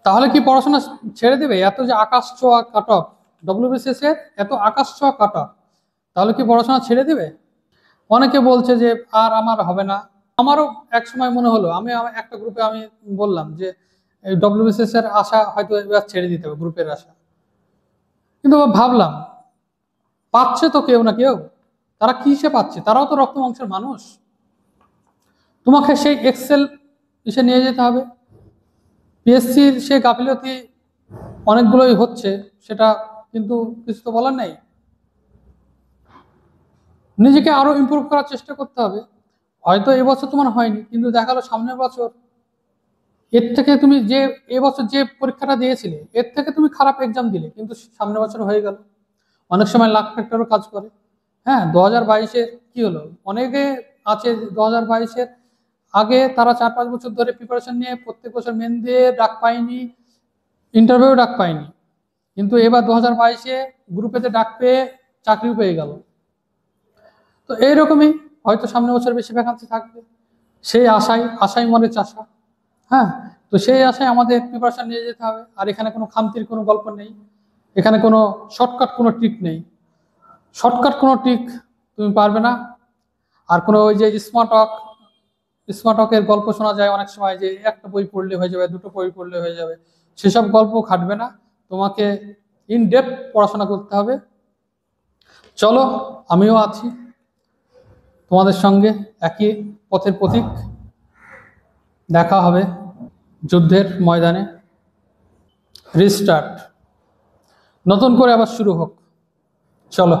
তাহলে কি পড়াশোনা ছেড়ে দেবে? এত যে আকাশ ছোঁয়া কাট অফ, ডব্লিউবিসিএস এর এত আকাশ ছোঁয়া কাট অফ, তাহলে কি পড়াশোনা ছেড়ে দেবে? অনেকে বলছে যে আর আমার হবে না। আমারও এক সময় মনে হলো, একটা গ্রুপে আমি বললাম যে এই ডব্লিউবিসিএস এর আশা হয়তো এবার ছেড়ে দিতে হবে, গ্রুপের আশা। কিন্তু ভাবলাম, পাচ্ছে তো কেউ না কেউ। তারা কিসে পাচ্ছে? তারাও তো রক্ত মাংসের মানুষ। তোমাকে সেই এক্সেল ইসে নিয়ে যেতে হবে। পিএসসির সে গাফিলতি অনেকগুলোই হচ্ছে, সেটা কিন্তু কিছু তো বলার নেই। নিজেকে আরো ইমপ্রুভ করার চেষ্টা করতে হবে। হয়তো এবছর তোমার হয়নি, কিন্তু দেখা গেলো সামনের বছর এর থেকে তুমি যে এবছর যে পরীক্ষাটা দিয়েছিলে এর থেকে তুমি খারাপ এক্সাম দিলে, কিন্তু সামনের বছর হয়ে গেল। অনেক সময় লাক ফ্যাক্টরও কাজ করে। হ্যাঁ, 2022-এর কি হলো, অনেকে আছে 2022-এর আগে তারা 4-5 বছর ধরে প্রিপারেশন নিয়ে প্রত্যেক বছর মেন দিয়ে ডাক পায়নি, ইন্টারভিউ ডাক পায়নি, কিন্তু এবার 2022-এ গ্রুপেতে ডাক পেয়ে চাকরিও পেয়ে গেল। তো এইরকমই হয়তো সামনের বছর বেশি ভ্যাকান্সি থাকবে, সেই আশাই মনে চাষা। হ্যাঁ, তো সেই আশায় আমাদের প্রিপারেশন নিয়ে যেতে হবে। আর এখানে কোনো খামতির কোনো গল্প নেই, এখানে কোনো শর্টকাট কোনো ট্রিক নেই। শর্টকাট কোনো ট্রিক তুমি পারবে না। আর কোনো ওই যে স্মার্ট ওয়ার্কের গল্প শোনা যায় অনেক সময়, যে একটা বই পড়লে হয়ে যাবে, দুটো বই পড়লে হয়ে যাবে, সেসব গল্প খাটবে না। তোমাকে ইন ডেপথ পড়াশোনা করতে হবে। চলো, আমিও আছি তোমাদের সঙ্গে, একই পথের পথিক। দেখা হবে যুদ্ধের ময়দানে। রিস্টার্ট, নতুন করে আবার শুরু হোক। চলো।